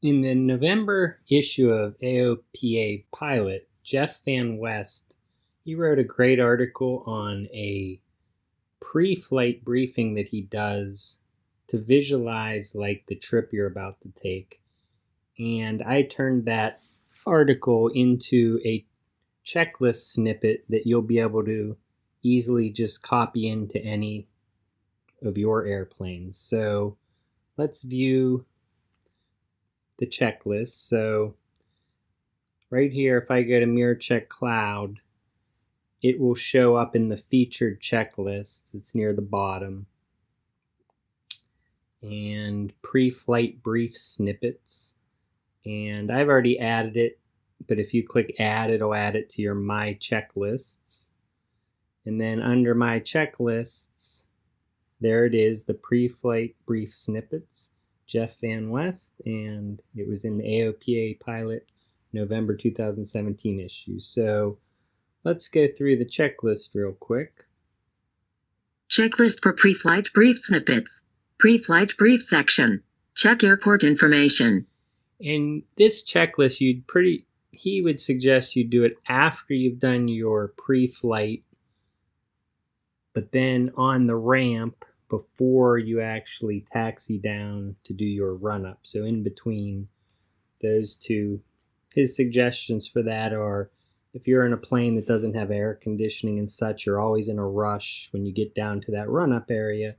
In the November issue of AOPA Pilot, Jeff Van West, he wrote a great article on a pre-flight briefing that he does to visualize like the trip you're about to take. And I turned that article into a checklist snippet that you'll be able to easily just copy into any of your airplanes. So let's view the checklist. So right here, if I go to MiraCheck Cloud, it will show up in the featured checklists. It's near the bottom. And pre-flight brief snippets. And I've already added it, but if you click add, it'll add it to your My Checklists. And then under My Checklists, there it is, the pre-flight brief snippets. Jeff Van West, and it was in the AOPA Pilot November 2017 issue. So let's go through the checklist real quick. Checklist for pre-flight brief snippets. Pre-flight brief section. Check airport information. And this checklist, he would suggest you do it after you've done your pre-flight, but then on the ramp before you actually taxi down to do your run-up. So in between those two, his suggestions for that are, if you're in a plane that doesn't have air conditioning and such, you're always in a rush when you get down to that run-up area.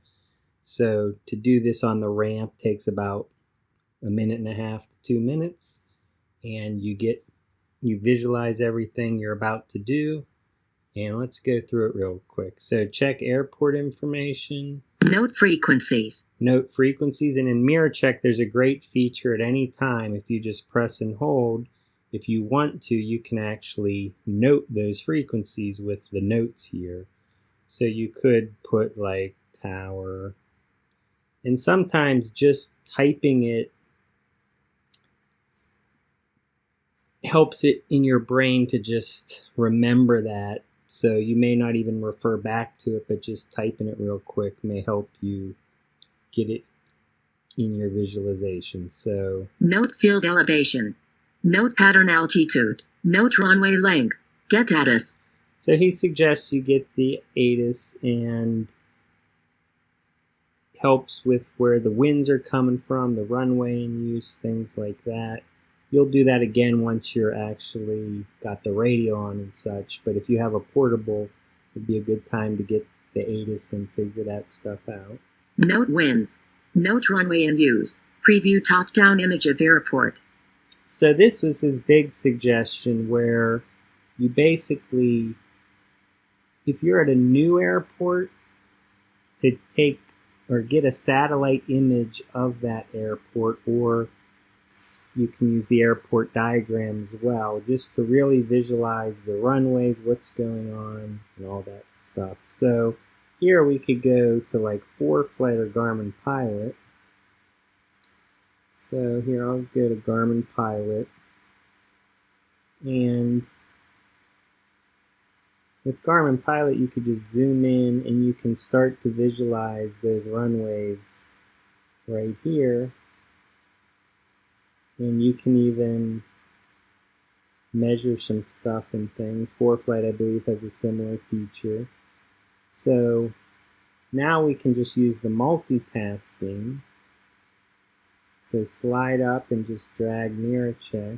So to do this on the ramp takes about 1.5 to 2 minutes, and you visualize everything you're about to do. And let's go through it real quick. So check airport information. Note frequencies. Note frequencies. And in MiraCheck, there's a great feature at any time. If you just press and hold, if you want to, you can actually note those frequencies with the notes here. So you could put like tower. And sometimes just typing it helps it in your brain to just remember that. So you may not even refer back to it, but just typing it real quick may help you get it in your visualization. So note field elevation. Note pattern altitude. Note runway length. Get ATIS. So he suggests you get the ATIS and helps with where the winds are coming from, the runway in use, things like that. You'll do that again once you're actually got the radio on and such. But if you have a portable, it'd be a good time to get the ATIS and figure that stuff out. Note winds. Note runway in use. Preview top-down image of airport. So this was his big suggestion, where you basically, if you're at a new airport, to take or get a satellite image of that airport, or you can use the airport diagram as well, just to really visualize the runways, what's going on, and all that stuff. So here we could go to like ForeFlight or Garmin Pilot. So here I'll go to Garmin Pilot. And with Garmin Pilot, you could just zoom in and you can start to visualize those runways right here. And you can even measure some stuff and things. ForeFlight, I believe, has a similar feature. So now we can just use the multitasking. So slide up and just drag MiraCheck.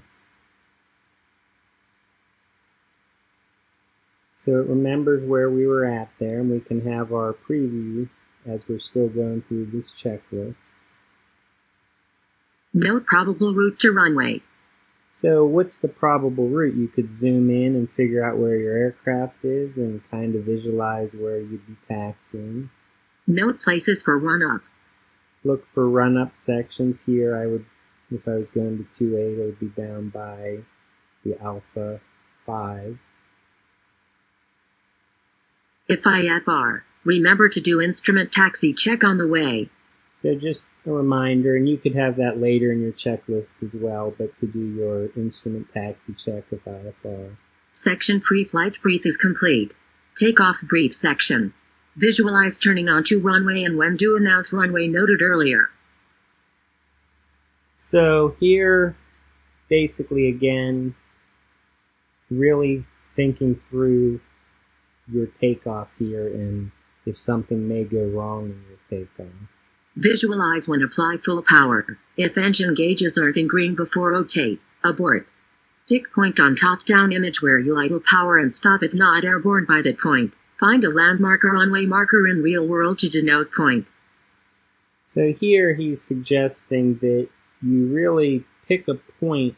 So it remembers where we were at there, and we can have our preview as we're still going through this checklist. Note probable route to runway. So what's the probable route? You could zoom in and figure out where your aircraft is and kind of visualize where you'd be taxiing. Note places for run-up. Look for run-up sections here. I would, if I was going to 28, I would be down by the Alpha 5. If IFR, remember to do instrument taxi check on the way. So just a reminder, and you could have that later in your checklist as well, but to do your instrument taxi check of IFR. Section pre-flight brief is complete. Takeoff brief section. Visualize turning onto runway and when to announce runway noted earlier. So here, basically again, really thinking through your takeoff here and if something may go wrong in your takeoff. Visualize when apply full power. If engine gauges aren't in green before rotate, abort. Pick point on top-down image where you idle power and stop if not airborne by that point. Find a landmark or runway marker in real world to denote point. So here he's suggesting that you really pick a point,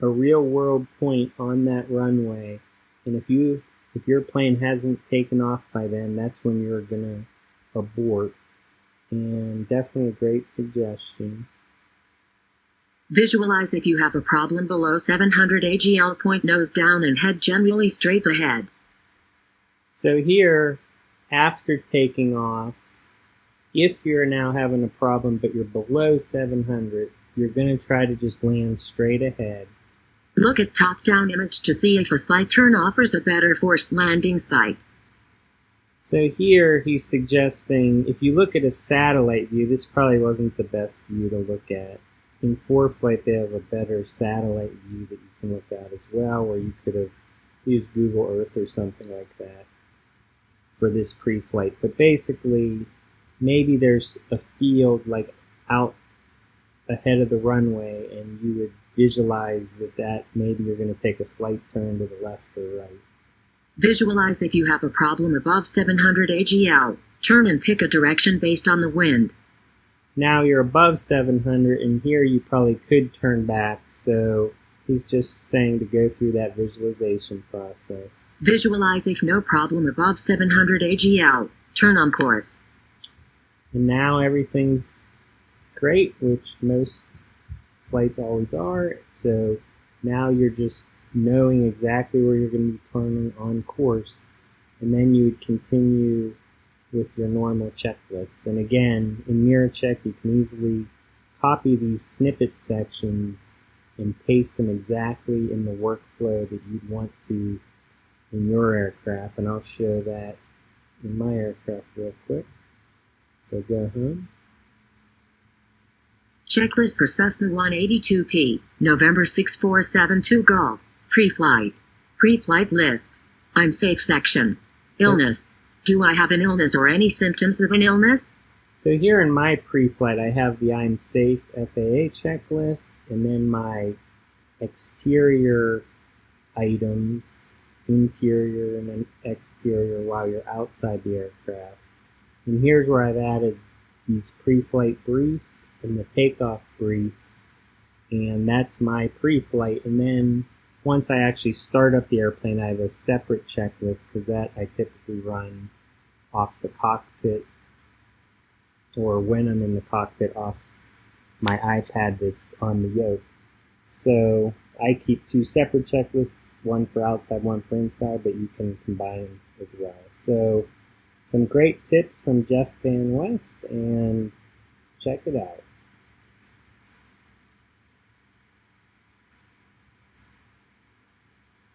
a real world point on that runway, and if your plane hasn't taken off by then, that's when you're gonna abort. And definitely a great suggestion. Visualize if you have a problem below 700 AGL, point nose down and head generally straight ahead. So here, after taking off, if you're now having a problem but you're below 700, you're going to try to just land straight ahead. Look at top-down image to see if a slight turn offers a better forced landing site. So here he's suggesting, if you look at a satellite view, this probably wasn't the best view to look at. In ForeFlight, they have a better satellite view that you can look at as well, or you could have used Google Earth or something like that for this pre-flight. But basically, maybe there's a field like out ahead of the runway, and you would visualize that maybe you're going to take a slight turn to the left or right. Visualize if you have a problem above 700 AGL. Turn and pick a direction based on the wind. Now you're above 700, and here you probably could turn back, so he's just saying to go through that visualization process. Visualize if no problem above 700 AGL. Turn on course. And now everything's great, which most flights always are, so now you're just knowing exactly where you're going to be turning on course, and then you would continue with your normal checklists. And again, in MiraCheck, you can easily copy these snippet sections and paste them exactly in the workflow that you'd want to in your aircraft, and I'll show that in my aircraft real quick. So go home. Checklist for Cessna 182P, November 6472 Golf. Pre-flight. Pre-flight list. I'm safe section. Illness. Do I have an illness or any symptoms of an illness? So here in my pre-flight, I have the I'm safe FAA checklist, and then my exterior items, interior and then exterior while you're outside the aircraft. And here's where I've added these pre-flight brief and the takeoff brief, and that's my pre-flight. And then once I actually start up the airplane, I have a separate checklist because that I typically run off the cockpit, or when I'm in the cockpit off my iPad that's on the yoke. So I keep two separate checklists, one for outside, one for inside, but you can combine them as well. So some great tips from Jeff Van West, and check it out.